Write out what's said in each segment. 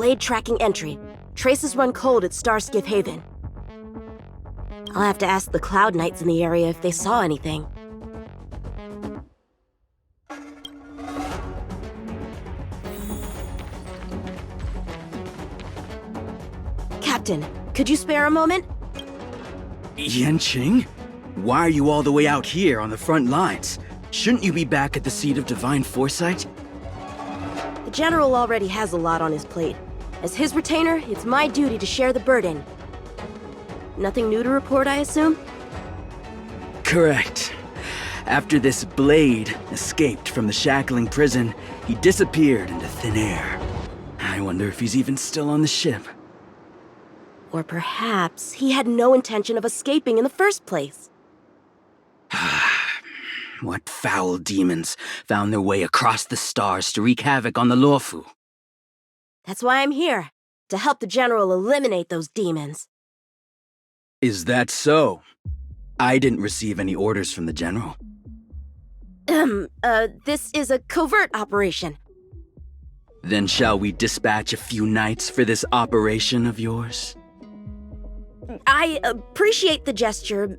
blade tracking entry. Traces run cold at Starskiff Haven. I'll have to ask the Cloud Knights in the area if they saw anything. Captain, could you spare a moment? Yanqing? Why are you all the way out here on the front lines? Shouldn't you be back at the seat of divine foresight? The General already has a lot on his plate. As his retainer, it's my duty to share the burden. Nothing new to report, I assume? Correct. After this blade escaped from the shackling prison, he disappeared into thin air. I wonder if he's even still on the ship. Or perhaps he had no intention of escaping in the first place. What foul demons found their way across the stars to wreak havoc on the Luofu? That's why I'm here, to help the General eliminate those demons. Is that so? I didn't receive any orders from the General. This is a covert operation. Then shall we dispatch a few knights for this operation of yours? I appreciate the gesture,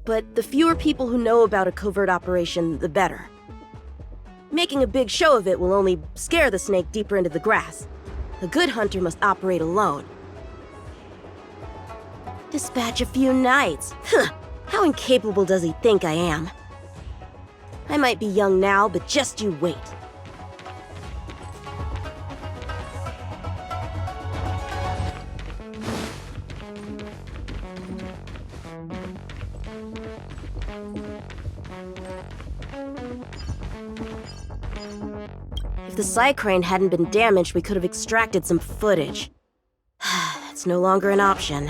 but the fewer people who know about a covert operation, the better. Making a big show of it will only scare the snake deeper into the grass. A good hunter must operate alone. Dispatch a few knights? Huh, how incapable does he think I am? I might be young now, but just you wait. If the Psycrane hadn't been damaged, we could have extracted some footage. That's no longer an option.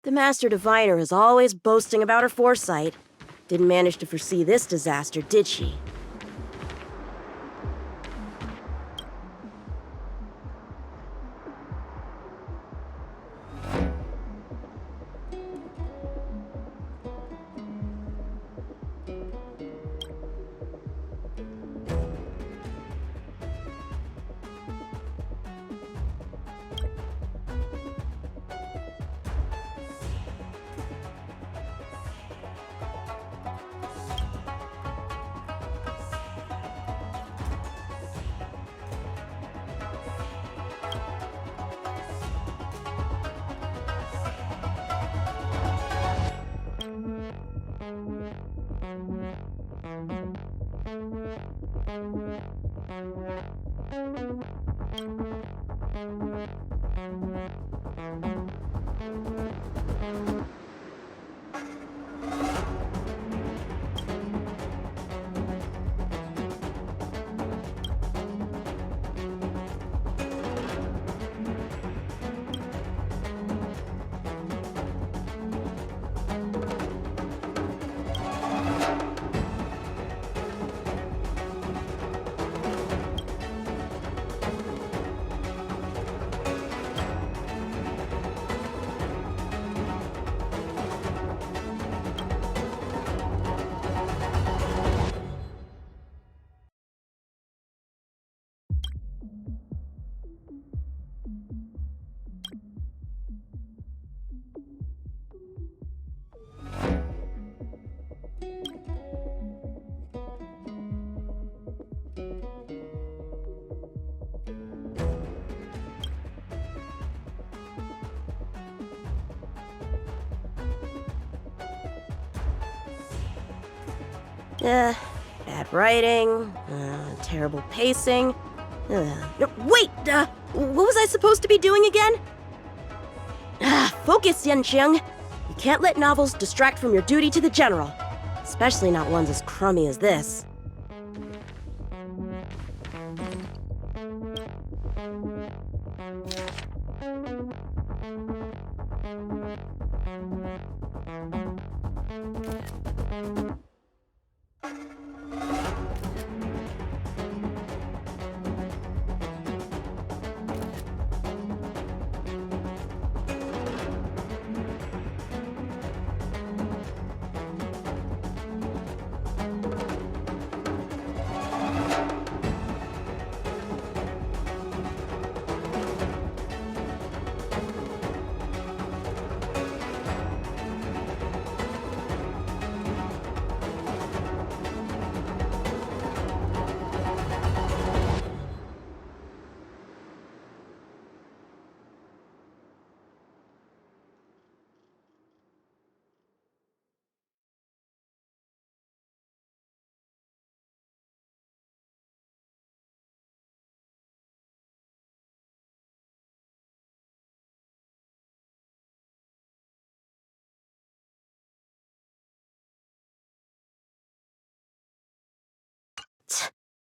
The Master Diviner is always boasting about her foresight. Didn't manage to foresee this disaster, did she? Bad writing, terrible pacing. No, wait! What was I supposed to be doing again? Focus, Yanqing. You can't let novels distract from your duty to the General. Especially not ones as crummy as this.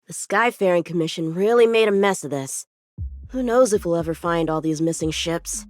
The Skyfaring Commission really made a mess of this. Who knows if we'll ever find all these missing ships?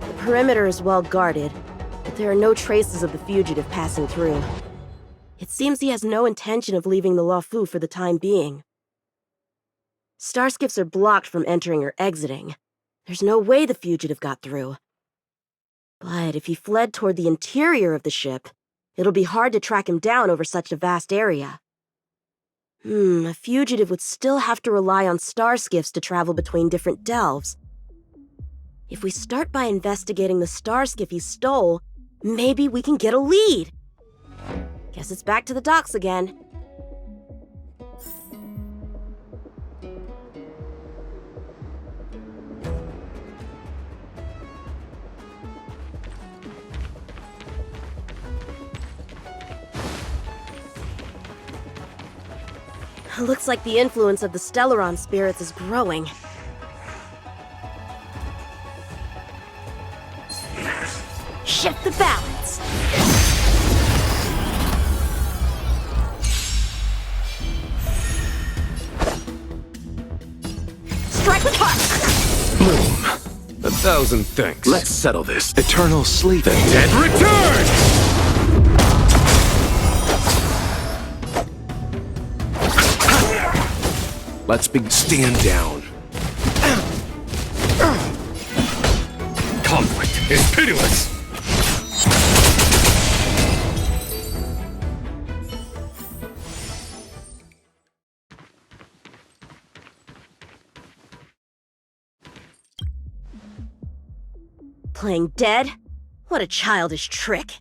The perimeter is well guarded, but there are no traces of the fugitive passing through. It seems he has no intention of leaving the Luofu for the time being. Starskiffs are blocked from entering or exiting. There's no way the fugitive got through. But if he fled toward the interior of the ship, it'll be hard to track him down over such a vast area. A fugitive would still have to rely on starskiffs to travel between different delves. If we start by investigating the starskiff he stole, maybe we can get a lead. Guess it's back to the docks again. Looks like the influence of the Stellaron spirits is growing. Shift the balance! Strike with heart! Boom. 1,000 thanks. Let's settle this. Eternal sleep. The dead return! Let's stand down. Conflict is pitiless! Playing dead? What a childish trick.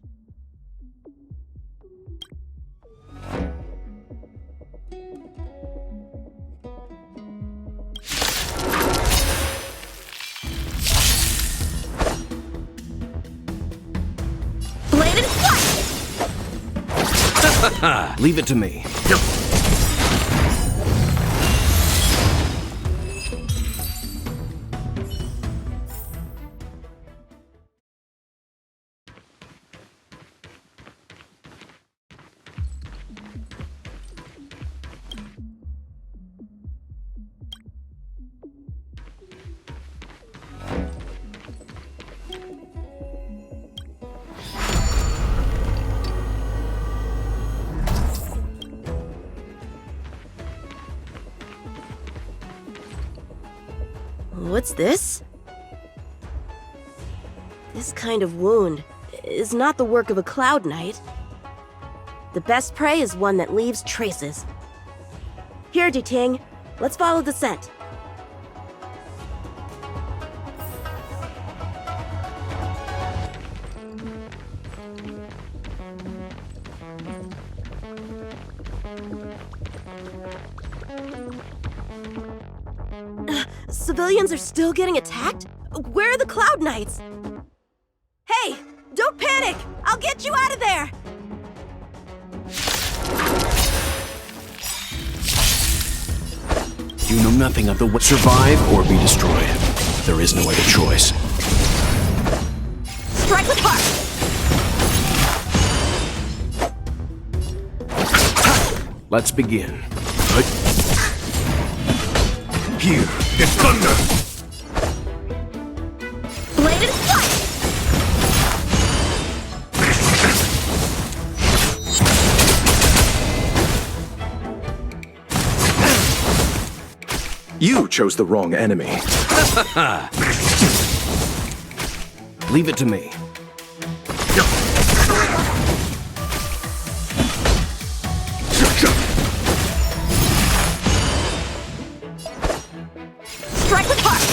Leave it to me. What's this? This kind of wound is not the work of a Cloud Knight. The best prey is one that leaves traces. Here, Yanqing, let's follow the scent. Civilians are still getting attacked? Where are the Cloud Knights? Hey, don't panic! I'll get you out of there! You know nothing of the way. Survive or be destroyed. There is no other choice. Strike with heart! Let's begin. Here is thunder! Bladed flight! You chose the wrong enemy. Leave it to me. Strike with heart!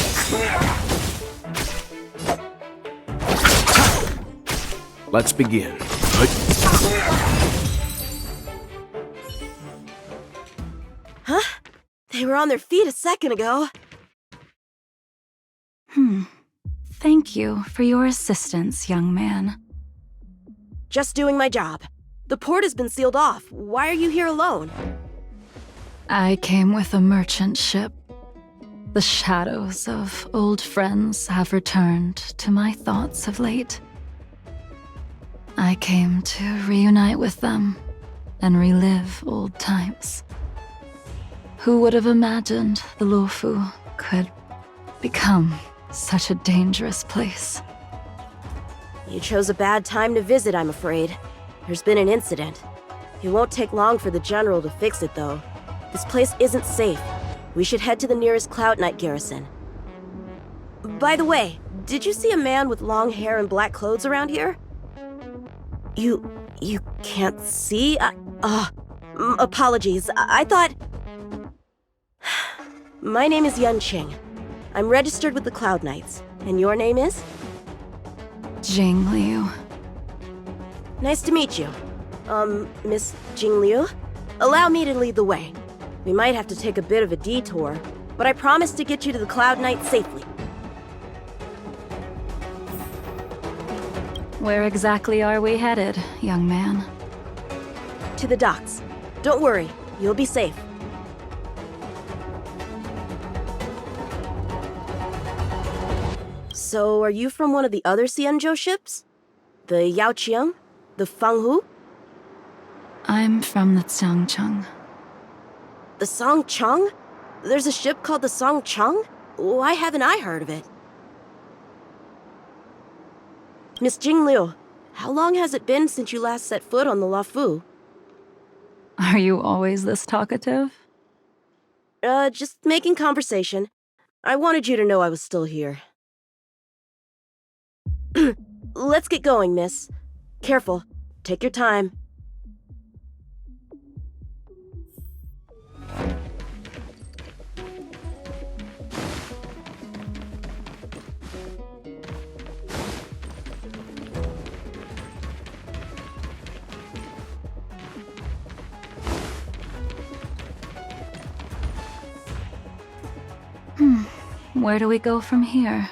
Let's begin. Huh? They were on their feet a second ago. Thank you for your assistance, young man. Just doing my job. The port has been sealed off. Why are you here alone? I came with a merchant ship. The shadows of old friends have returned to my thoughts of late. I came to reunite with them and relive old times. Who would have imagined the Luofu could become such a dangerous place? You chose a bad time to visit, I'm afraid. There's been an incident. It won't take long for the General to fix it, though. This place isn't safe. We should head to the nearest Cloud Knight garrison. By the way, did you see a man with long hair and black clothes around here? You can't see? Apologies. I thought... My name is Yanqing. I'm registered with the Cloud Knights. And your name is? Jing Liu. Nice to meet you. Miss Jing Liu? Allow me to lead the way. We might have to take a bit of a detour, but I promise to get you to the Cloud Knight safely. Where exactly are we headed, young man? To the docks. Don't worry, you'll be safe. So, are you from one of the other Xianzhou ships? The Yanqing? The Fanghu? I'm from the Xiangcheng. The Songcheng? There's a ship called the Songcheng? Why haven't I heard of it? Miss Jing Liu, how long has it been since you last set foot on the Luofu? Are you always this talkative? Just making conversation. I wanted you to know I was still here. Let's get going, miss. Careful. Take your time. Where do we go from here?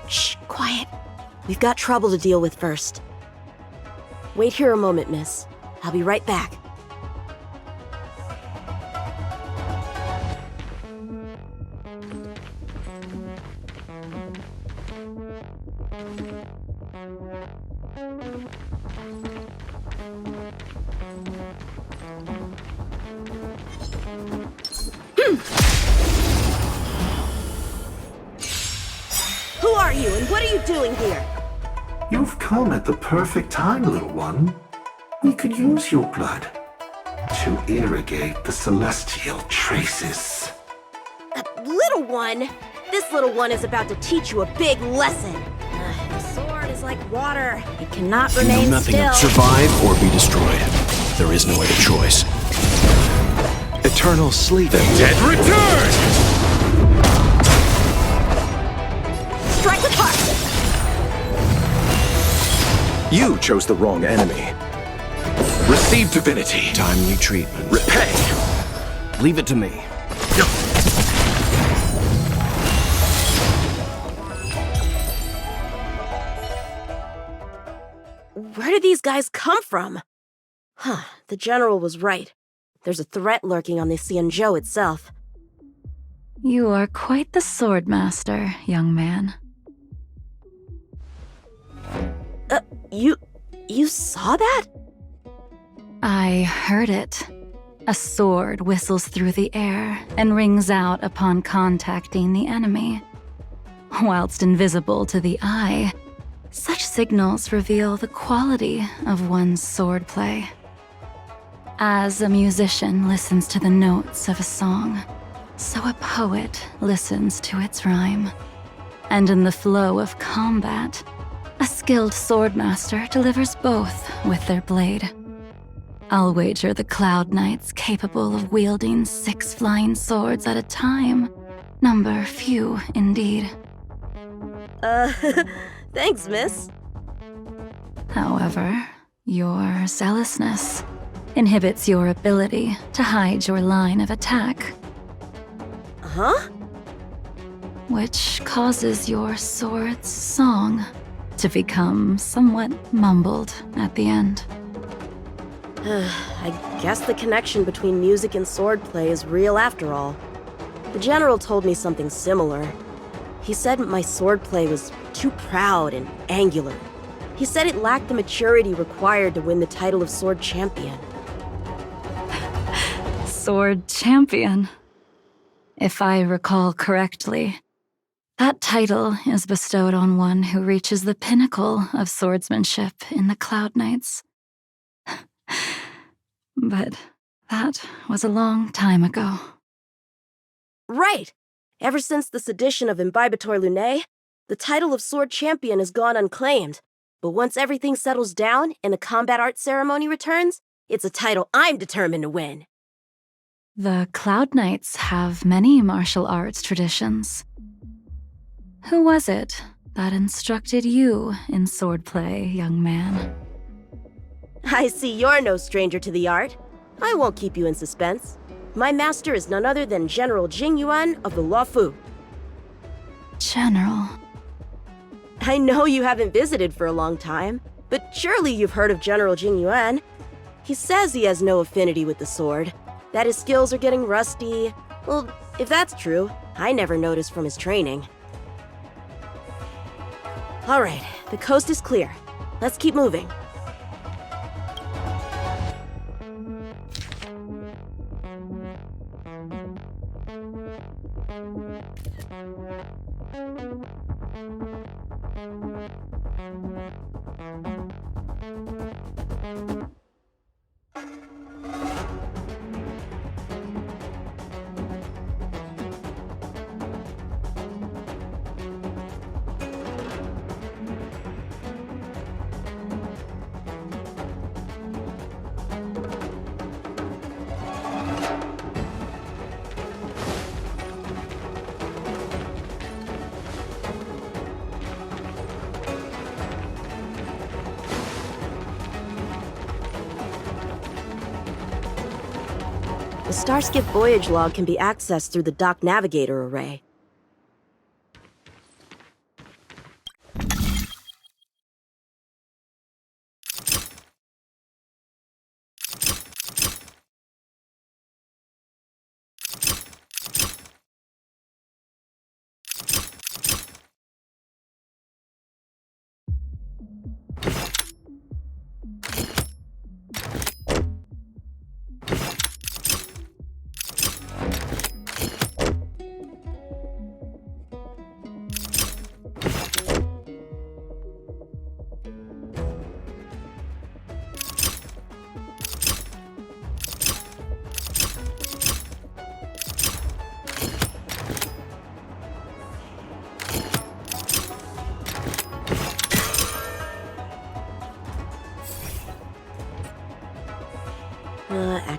Shh, quiet. We've got trouble to deal with first. Wait here a moment, miss. I'll be right back. Who are you, and what are you doing here? You've come at the perfect time, little one. We could use your blood to irrigate the celestial traces. Little one? This little one is about to teach you a big lesson. The sword is like water. It cannot You know remain nothing still. of survive or be destroyed. There is no other choice. Eternal sleep. Dead return! Strike with heart! You chose the wrong enemy. Receive divinity. Timely treatment. Repay. Leave it to me. Where did these guys come from? Huh, the general was right. There's a threat lurking on the Xianzhou itself. You are quite the sword master, young man. You saw that? I heard it. A sword whistles through the air and rings out upon contacting the enemy. Whilst invisible to the eye, such signals reveal the quality of one's swordplay. As a musician listens to the notes of a song, so a poet listens to its rhyme. And in the flow of combat, a skilled swordmaster delivers both with their blade. I'll wager the Cloud Knights capable of wielding 6 flying swords at a time. Number few indeed. Thanks, miss. However, your zealousness inhibits your ability to hide your line of attack, Huh? which causes your sword's song to become somewhat mumbled at the end. I guess the connection between music and swordplay is real after all. The general told me something similar. He said my swordplay was too proud and angular. He said it lacked the maturity required to win the title of sword champion. Sword champion. If I recall correctly, that title is bestowed on one who reaches the pinnacle of swordsmanship in the Cloud Knights. But that was a long time ago. Right! Ever since the sedition of Imbibitor Lunae, the title of sword champion has gone unclaimed. But once everything settles down and the combat art ceremony returns, it's a title I'm determined to win. The Cloud Knights have many martial arts traditions. Who was it that instructed you in swordplay, young man? I see you're no stranger to the art. I won't keep you in suspense. My master is none other than General Jing Yuan of the Luofu. General. I know you haven't visited for a long time, but surely you've heard of General Jing Yuan. He says he has no affinity with the sword, that his skills are getting rusty. Well, if that's true, I never noticed from his training. All right, the coast is clear. Let's keep moving. The Starskip voyage log can be accessed through the dock navigator array.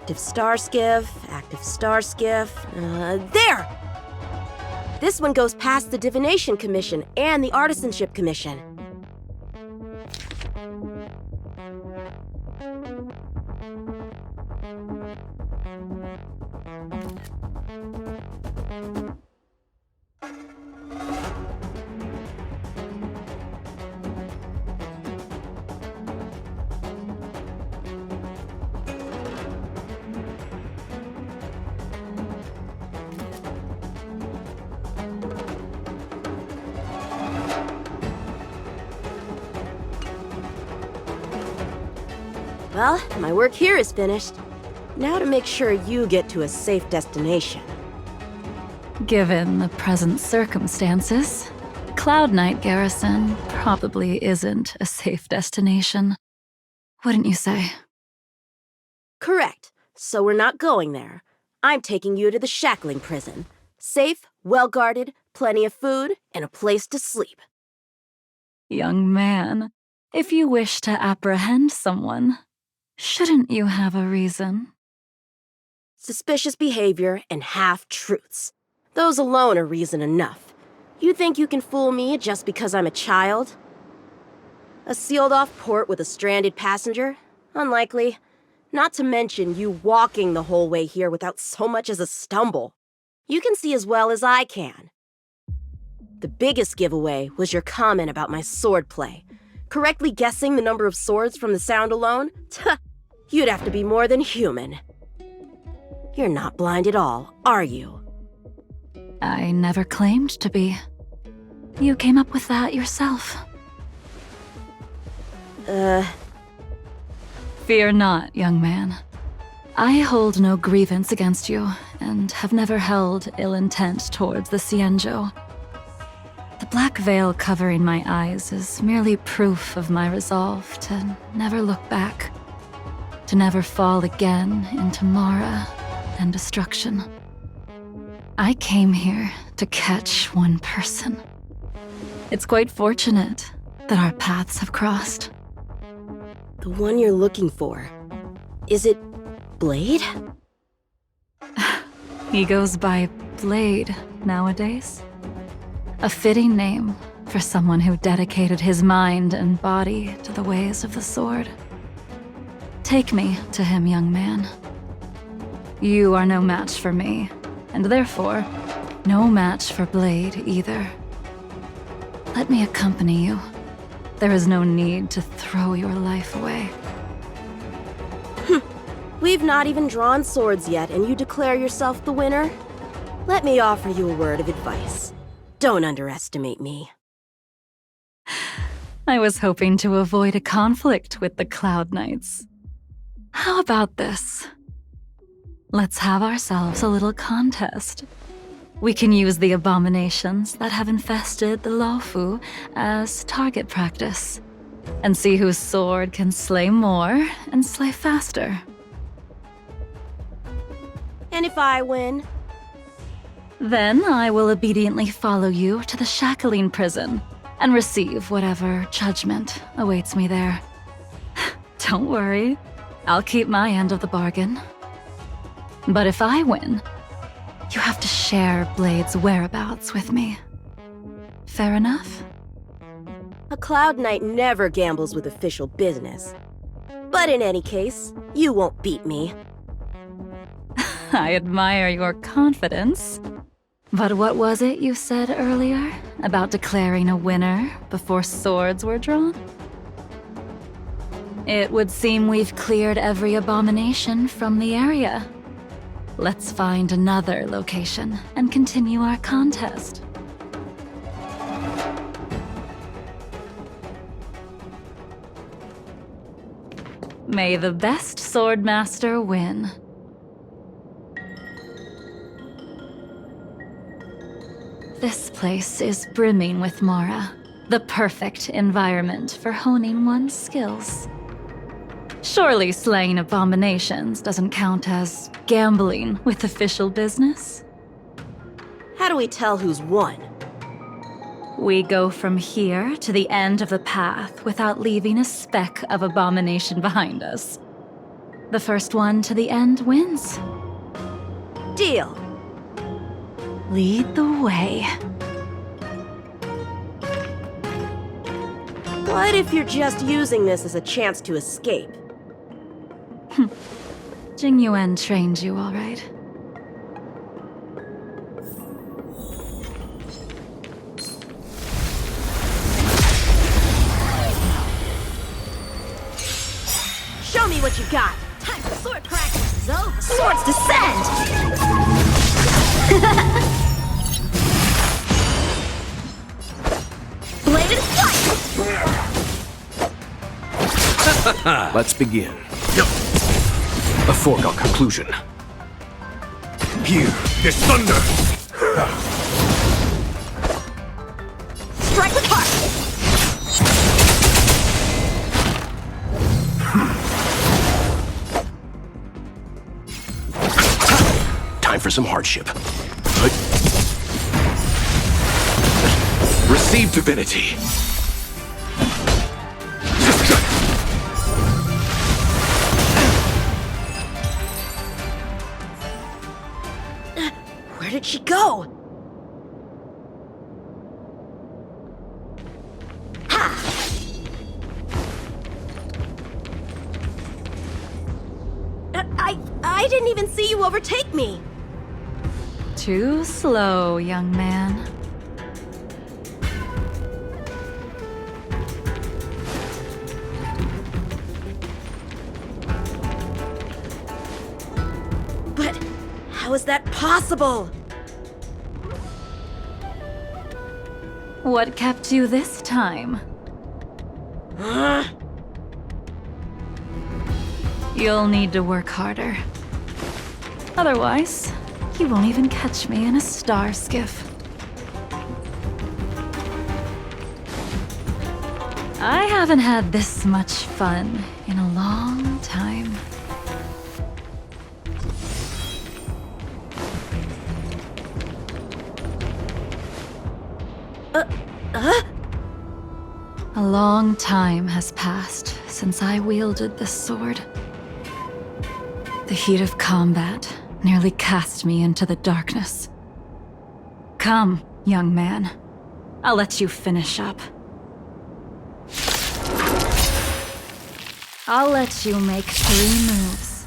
Active star skiff, active star skiff. There! This one goes past the Divination Commission and the Artisanship Commission. Well, my work here is finished. Now to make sure you get to a safe destination. Given the present circumstances, Cloud Knight Garrison probably isn't a safe destination. Wouldn't you say? Correct. So we're not going there. I'm taking you to the Shackling Prison. Safe, well-guarded, plenty of food, and a place to sleep. Young man, if you wish to apprehend someone, shouldn't you have a reason? Suspicious behavior and half-truths. Those alone are reason enough. You think you can fool me just because I'm a child? A sealed-off port with a stranded passenger? Unlikely. Not to mention you walking the whole way here without so much as a stumble. You can see as well as I can. The biggest giveaway was your comment about my swordplay. Correctly guessing the number of swords from the sound alone? Tuh, you'd have to be more than human. You're not blind at all, are you? I never claimed to be. You came up with that yourself. Fear not, young man. I hold no grievance against you, and have never held ill intent towards the Xianzhou. The black veil covering my eyes is merely proof of my resolve to never look back, to never fall again into Mara and destruction. I came here to catch one person. It's quite fortunate that our paths have crossed. The one you're looking for. Is it Blade? He goes by Blade nowadays. A fitting name for someone who dedicated his mind and body to the ways of the sword. Take me to him, young man. You are no match for me, and therefore, no match for Blade either. Let me accompany you. There is no need to throw your life away. We've not even drawn swords yet, and you declare yourself the winner? Let me offer you a word of advice. Don't underestimate me. I was hoping to avoid a conflict with the Cloud Knights. How about this? Let's have ourselves a little contest. We can use the abominations that have infested the Luofu as target practice, and see whose sword can slay more and slay faster. And if I win? Then I will obediently follow you to the Shackling Prison and receive whatever judgment awaits me there. Don't worry, I'll keep my end of the bargain. But if I win, you have to share Blade's whereabouts with me. Fair enough? A Cloud Knight never gambles with official business. But in any case, you won't beat me. I admire your confidence. But what was it you said earlier about declaring a winner before swords were drawn? It would seem we've cleared every abomination from the area. Let's find another location and continue our contest. May the best swordmaster win. This place is brimming with Mara, the perfect environment for honing one's skills. Surely slaying abominations doesn't count as gambling with official business? How do we tell who's won? We go from here to the end of the path without leaving a speck of abomination behind us. The first one to the end wins. Deal. Lead the way. What if you're just using this as a chance to escape? Jing Yuan trained you, all right. Show me what you got. Time for sword practice is over. Swords descend! Bladed flight! Let's begin. A foregone conclusion. Here, there's thunder! Strike with heart! Time for some hardship. Receive divinity. Where did she go? I didn't even see you overtake me. Too slow, young man. But how is that possible? What kept you this time? You'll need to work harder. Otherwise, you won't even catch me in a star skiff. I haven't had this much fun in a long time. A long time has passed since I wielded this sword. The heat of combat nearly cast me into the darkness. Come, young man. I'll let you finish up. I'll let you make 3 moves.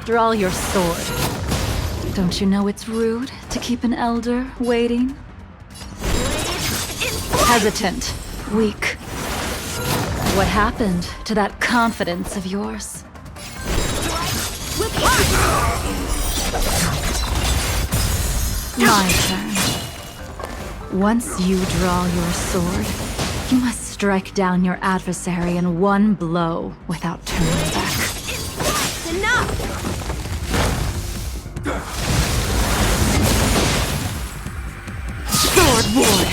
Draw your sword. Don't you know it's rude to keep an elder waiting? Hesitant, weak. What happened to that confidence of yours? My turn. Once you draw your sword, you must strike down your adversary in one blow without turning back. Enough! Sword Ward!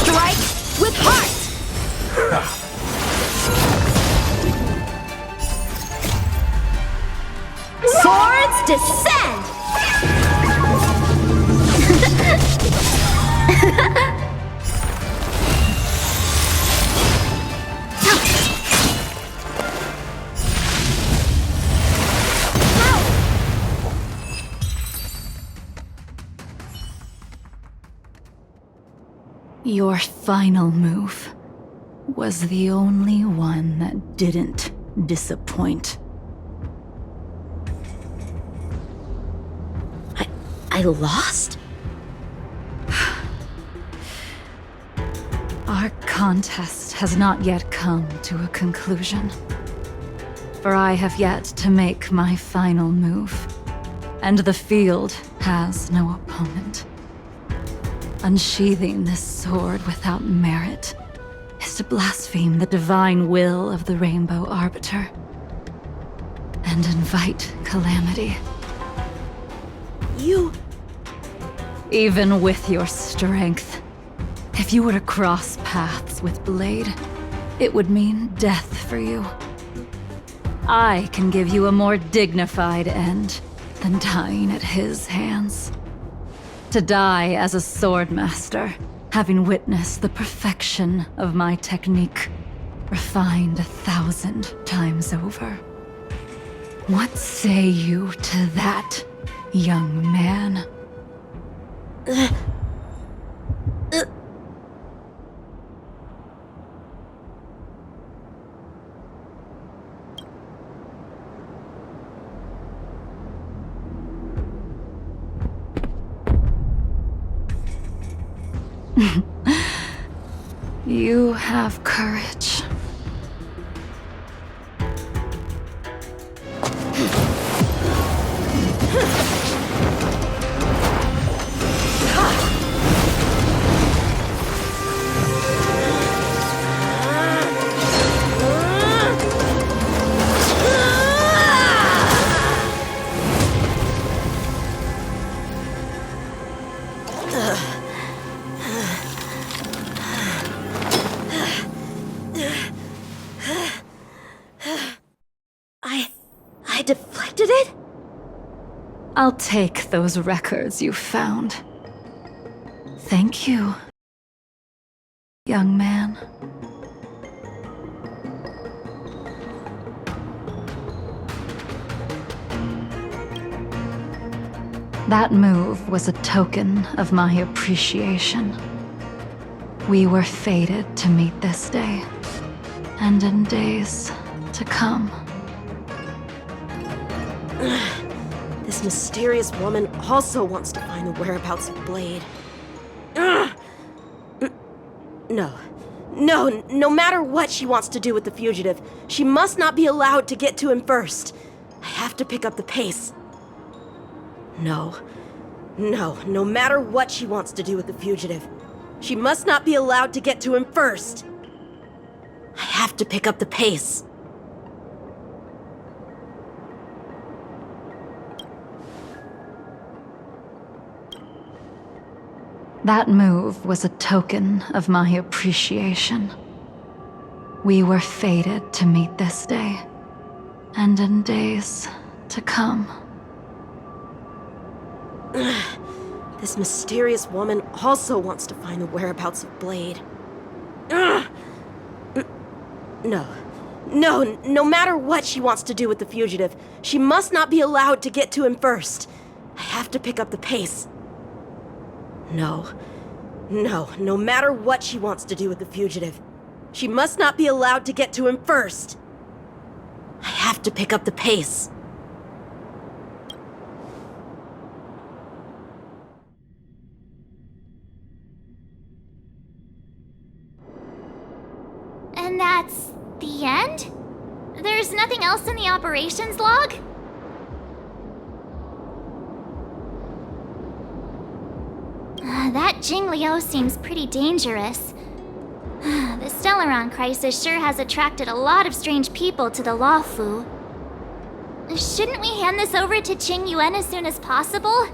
Strike with heart! Swords descend! Your final move was the only one that didn't disappoint. I lost? Our contest has not yet come to a conclusion. For I have yet to make my final move, and the field has no opponent. Unsheathing this sword without merit is to blaspheme the divine will of the Rainbow Arbiter and invite calamity. You... Even with your strength, if you were to cross paths with Blade, it would mean death for you. I can give you a more dignified end than dying at his hands. To die as a swordmaster having witnessed the perfection of my technique, refined 1,000 times over. What say you to that, young man? You have courage. I deflected it? I'll take those records you found. Thank you, young man. That move was a token of my appreciation. We were fated to meet this day, and in days to come. This mysterious woman also wants to find the whereabouts of Blade. No matter what she wants to do with the fugitive, she must not be allowed to get to him first. I have to pick up the pace. No matter what she wants to do with the fugitive, she must not be allowed to get to him first. I have to pick up the pace. That move was a token of my appreciation. We were fated to meet this day, and in days to come. This mysterious woman also wants to find the whereabouts of Blade. No matter what she wants to do with the fugitive, she must not be allowed to get to him first. I have to pick up the pace. No matter what she wants to do with the fugitive, she must not be allowed to get to him first. I have to pick up the pace. And that's the end? There's nothing else in the operations log? That Jing Liu seems pretty dangerous. The Stellaron crisis sure has attracted a lot of strange people to the Luofu. Shouldn't we hand this over to Qing Yuan as soon as possible?